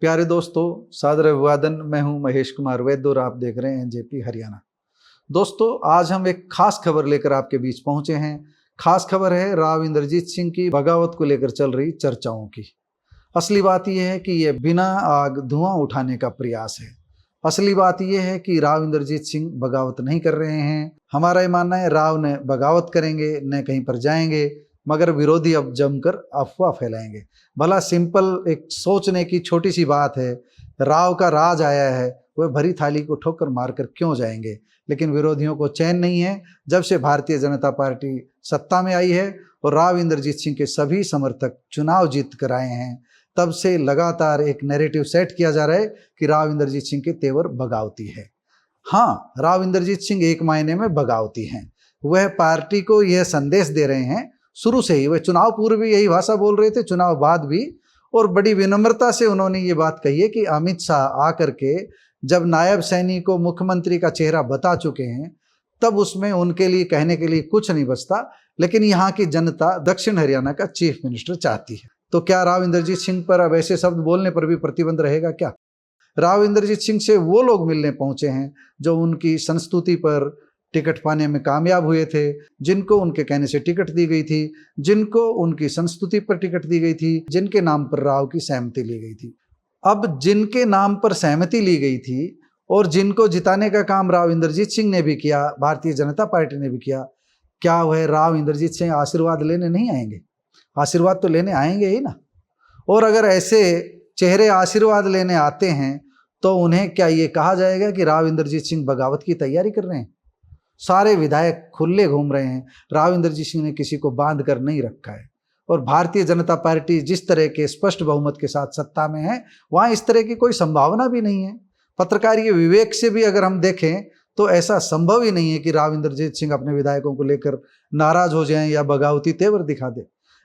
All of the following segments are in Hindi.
प्यारे दोस्तों, सादर अभिवादन। मैं हूं महेश कुमार वैद्य और आप देख रहे हैं जेपी हरियाणा। दोस्तों, आज हम एक खास खबर लेकर आपके बीच पहुंचे हैं। खास खबर है राव इंद्रजीत सिंह की बगावत को लेकर चल रही चर्चाओं की। असली बात यह है कि यह बिना आग धुआं उठाने का प्रयास है। असली बात यह है कि राव इंद्रजीत सिंह बगावत नहीं कर रहे हैं। हमारा ये मानना है राव न बगावत करेंगे न कहीं पर जाएंगे, मगर विरोधी अब जमकर अफवाह फैलाएंगे। भला सिंपल एक सोचने की छोटी सी बात है, राव का राज आया है, वह भरी थाली को ठोकर मारकर क्यों जाएंगे। लेकिन विरोधियों को चैन नहीं है। जब से भारतीय जनता पार्टी सत्ता में आई है और राव इंद्रजीत सिंह के सभी समर्थक चुनाव जीत कर आए हैं, तब से लगातार एक नैरेटिव सेट किया जा रहा है कि राव इंद्रजीत सिंह के तेवर बगावती है। हाँ, राव इंद्रजीत सिंह एक मायने में बगावती हैं। वह पार्टी को यह संदेश दे रहे हैं, शुरू से ही वह चुनाव पूर्व भी यही भाषा बोल रहे थे, चुनाव बाद भी, और बड़ी विनम्रता से उन्होंने ये बात कही है कि अमित शाह आकर के जब नायब सैनी को मुख्यमंत्री का चेहरा बता चुके हैं, तब उसमें उनके लिए कहने के लिए कुछ नहीं बचता। लेकिन यहाँ की जनता दक्षिण हरियाणा का चीफ मिनिस्टर चाहती है। तो क्या राव इंद्रजीत सिंह पर अब ऐसे शब्द बोलने पर भी प्रतिबंध रहेगा क्या? राव इंद्रजीत सिंह से वो लोग मिलने पहुंचे हैं जो उनकी संस्तुति पर टिकट पाने में कामयाब हुए थे, जिनको उनके कहने से टिकट दी गई थी, जिनको उनकी संस्तुति पर टिकट दी गई थी, जिनके नाम पर राव की सहमति ली गई थी। अब जिनके नाम पर सहमति ली गई थी और जिनको जिताने का काम राव इंद्रजीत सिंह ने भी किया, भारतीय जनता पार्टी ने भी किया, क्या वह राव इंद्रजीत सिंह आशीर्वाद लेने नहीं आएंगे? आशीर्वाद तो लेने आएंगे ही ना। और अगर ऐसे चेहरे आशीर्वाद लेने आते हैं तो उन्हें क्या ये कहा जाएगा कि राव इंद्रजीत सिंह बगावत की तैयारी कर रहे हैं? सारे विधायक खुले घूम रहे हैं। राव इंद्रजीत सिंह ने किसी को बांध कर नहीं रखा है। और भारतीय जनता पार्टी जिस तरह के स्पष्ट बहुमत के साथ सत्ता में है, वहाँ इस तरह की कोई संभावना भी नहीं है। पत्रकारीय विवेक से भी अगर हम देखें तो ऐसा संभव ही नहीं है कि राव इंद्रजीत सिंह अपने विधायकों को लेकर नाराज हो जाएं या बगावती तेवर दिखा दे।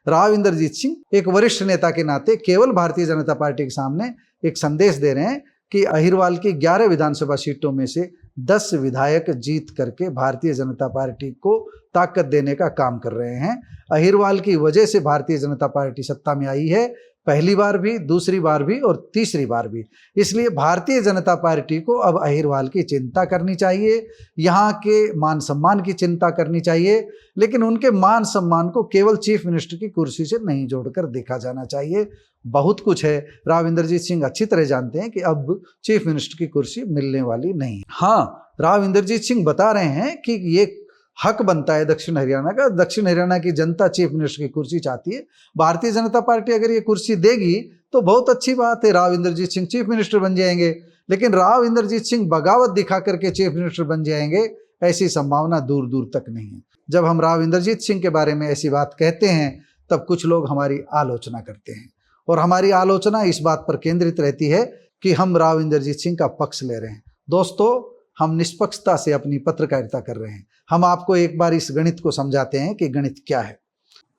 राव इंद्रजीत सिंह एक वरिष्ठ नेता के नाते केवल भारतीय जनता पार्टी के सामने एक संदेश दे रहे हैं कि अहिरवाल की 11 विधानसभा सीटों में से 10 विधायक जीत करके भारतीय जनता पार्टी को ताकत देने का काम कर रहे हैं। अहिरवाल की वजह से भारतीय जनता पार्टी सत्ता में आई है, पहली बार भी, दूसरी बार भी और तीसरी बार भी। इसलिए भारतीय जनता पार्टी को अब अहिरवाल की चिंता करनी चाहिए, यहाँ के मान सम्मान की चिंता करनी चाहिए। लेकिन उनके मान सम्मान को केवल चीफ मिनिस्टर की कुर्सी से नहीं जोड़कर देखा जाना चाहिए। बहुत कुछ है। राव इंद्रजीत सिंह अच्छी तरह जानते हैं कि अब चीफ मिनिस्टर की कुर्सी मिलने वाली नहीं है। हाँ, राव इंद्रजीत सिंह बता रहे हैं कि ये हक बनता है दक्षिण हरियाणा का। दक्षिण हरियाणा की जनता चीफ मिनिस्टर की कुर्सी चाहती है। भारतीय जनता पार्टी अगर ये कुर्सी देगी तो बहुत अच्छी बात है, राव इंद्रजीत सिंह चीफ मिनिस्टर बन जाएंगे। लेकिन राव इंद्रजीत सिंह बगावत दिखा करके चीफ मिनिस्टर बन जाएंगे, ऐसी संभावना दूर दूर तक नहीं है। जब हम राव इंद्रजीत सिंह के बारे में ऐसी बात कहते हैं तब कुछ लोग हमारी आलोचना करते हैं, और हमारी आलोचना इस बात पर केंद्रित रहती है कि हम राव इंद्रजीत सिंह का पक्ष ले रहे हैं। दोस्तों, हम निष्पक्षता से अपनी पत्रकारिता कर रहे हैं। हम आपको एक बार इस गणित को समझाते हैं कि गणित क्या है।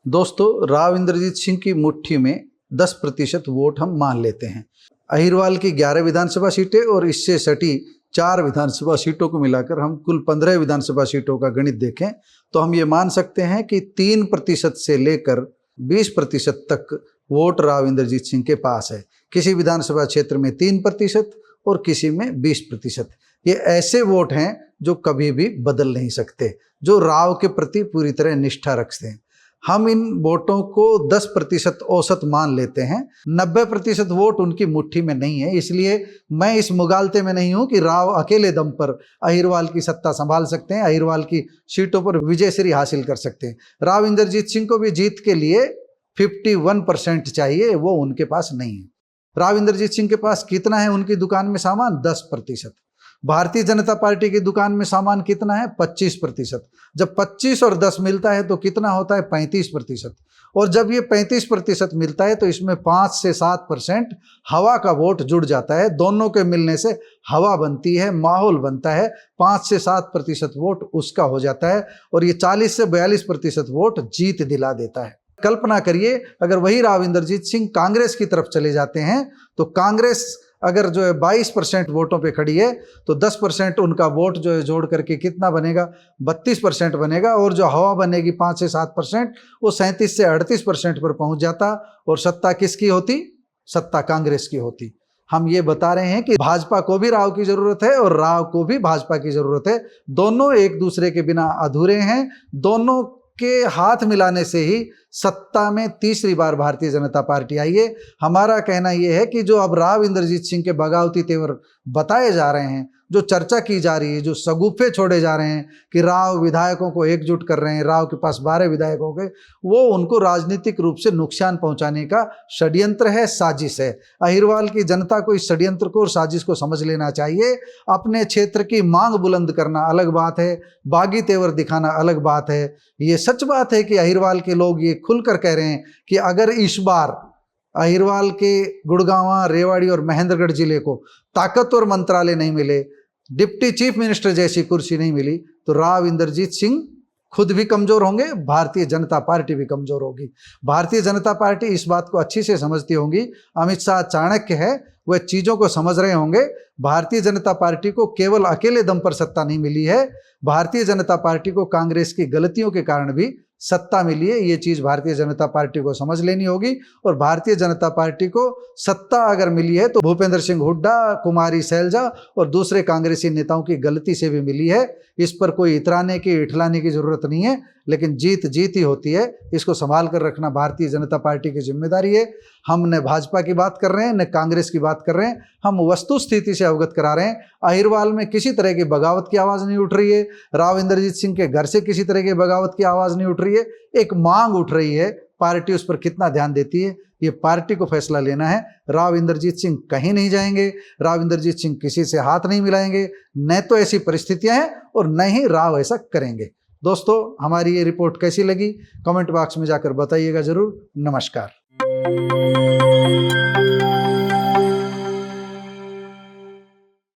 दोस्तों, राव इंद्रजीत सिंह की मुट्ठी में 10% वोट हम मान लेते हैं। अहिरवाल की 11 विधानसभा सीटें और इससे सटी 4 विधानसभा सीटों को मिलाकर हम कुल 15 विधानसभा सीटों का गणित देखें तो हम ये मान सकते हैं कि 3% से लेकर 20% तक वोट राव इंद्रजीत सिंह के पास है। किसी विधानसभा क्षेत्र में 3% और किसी में 20%। ये ऐसे वोट हैं जो कभी भी बदल नहीं सकते, जो राव के प्रति पूरी तरह निष्ठा रखते हैं। हम इन वोटों को 10% औसत मान लेते हैं। 90% वोट उनकी मुट्ठी में नहीं है। इसलिए मैं इस मुगालते में नहीं हूं कि राव अकेले दम पर अहिरवाल की सत्ता संभाल सकते हैं, अहिरवाल की सीटों पर विजयश्री हासिल कर सकते हैं। राव इंद्रजीत सिंह को भी जीत के लिए 51% चाहिए, वो उनके पास नहीं है। राव इंद्रजीत सिंह के पास कितना है उनकी दुकान में सामान? 10%। भारतीय जनता पार्टी की दुकान में सामान कितना है? 25%। जब 25 और 10 मिलता है तो कितना होता है? 35%। और जब ये 35% मिलता है तो इसमें 5 से 7% हवा का वोट जुड़ जाता है। दोनों के मिलने से हवा बनती है, माहौल बनता है। 5 से 7% वोट उसका हो जाता है और ये 40 से 42% वोट जीत दिला देता है। कल्पना करिए अगर वही राव इंद्रजीत सिंह कांग्रेस की तरफ चले जाते हैं तो कांग्रेस अगर जो है 22% वोटों पे खड़ी है तो 10% उनका वोट जो है जोड़ करके कितना बनेगा, 32% बनेगा। और जो हवा बनेगी 5 से 7%, वो 37 से 38% पर पहुंच जाता और सत्ता किसकी होती, सत्ता कांग्रेस की होती। हम ये बता रहे हैं कि भाजपा को भी राव की जरूरत है और राव को भी भाजपा की जरूरत है। दोनों एक दूसरे के बिना अधूरे हैं। दोनों के हाथ मिलाने से ही सत्ता में तीसरी बार भारतीय जनता पार्टी आई है। हमारा कहना यह है कि जो अब राव इंद्रजीत सिंह के बगावती तेवर बताए जा रहे हैं, जो चर्चा की जा रही है, जो सगुफे छोड़े जा रहे हैं कि राव विधायकों को एकजुट कर रहे हैं, राव के पास 12 विधायकों के, वो उनको राजनीतिक रूप से नुकसान पहुंचाने का षड्यंत्र है, साजिश है। अहिरवाल की जनता को इस षड्यंत्र को और साजिश को समझ लेना चाहिए। अपने क्षेत्र की मांग बुलंद करना अलग बात है, बागी तेवर दिखाना अलग बात है। ये सच बात है कि अहिरवाल के लोग ये खुलकर कह रहे हैं कि अगर इस बार अहिरवाल के गुड़गांव, रेवाड़ी और महेंद्रगढ़ जिले को ताकतवर मंत्रालय नहीं मिले, डिप्टी चीफ मिनिस्टर जैसी कुर्सी नहीं मिली, तो राव इंद्रजीत सिंह खुद भी कमजोर होंगे, भारतीय जनता पार्टी भी कमजोर होगी। भारतीय जनता पार्टी इस बात को अच्छी से समझती होंगी। अमित शाह चाणक्य है, वह चीज़ों को समझ रहे होंगे। भारतीय जनता पार्टी को केवल अकेले दम पर सत्ता नहीं मिली है, भारतीय जनता पार्टी को कांग्रेस की गलतियों के कारण भी सत्ता मिली है। ये चीज़ भारतीय जनता पार्टी को समझ लेनी होगी। और भारतीय जनता पार्टी को सत्ता अगर मिली है तो भूपेंद्र सिंह हुड्डा, कुमारी शैलजा और दूसरे कांग्रेसी नेताओं की गलती से भी मिली है। इस पर कोई इतराने की, इठलाने की जरूरत नहीं है, लेकिन जीत जीत ही होती है। इसको संभाल कर रखना भारतीय जनता पार्टी की जिम्मेदारी है। हम न भाजपा की बात कर रहे हैं, न कांग्रेस की बात कर रहे हैं, हम वस्तु स्थिति से अवगत करा रहे हैं। अहिरवाल में किसी तरह की बगावत की आवाज़ नहीं उठ रही है। राव इंद्रजीत सिंह के घर से किसी तरह की बगावत की आवाज़ नहीं उठ रही है। एक मांग उठ रही है, पार्टी उस पर कितना ध्यान देती है ये पार्टी को फैसला लेना है। राव इंद्रजीत सिंह कहीं नहीं जाएंगे, राव इंद्रजीत सिंह किसी से हाथ नहीं मिलाएंगे, न तो ऐसी परिस्थितियां हैं और न ही राव ऐसा करेंगे। दोस्तों, हमारी ये रिपोर्ट कैसी लगी कमेंट बॉक्स में जाकर बताइएगा जरूर। नमस्कार।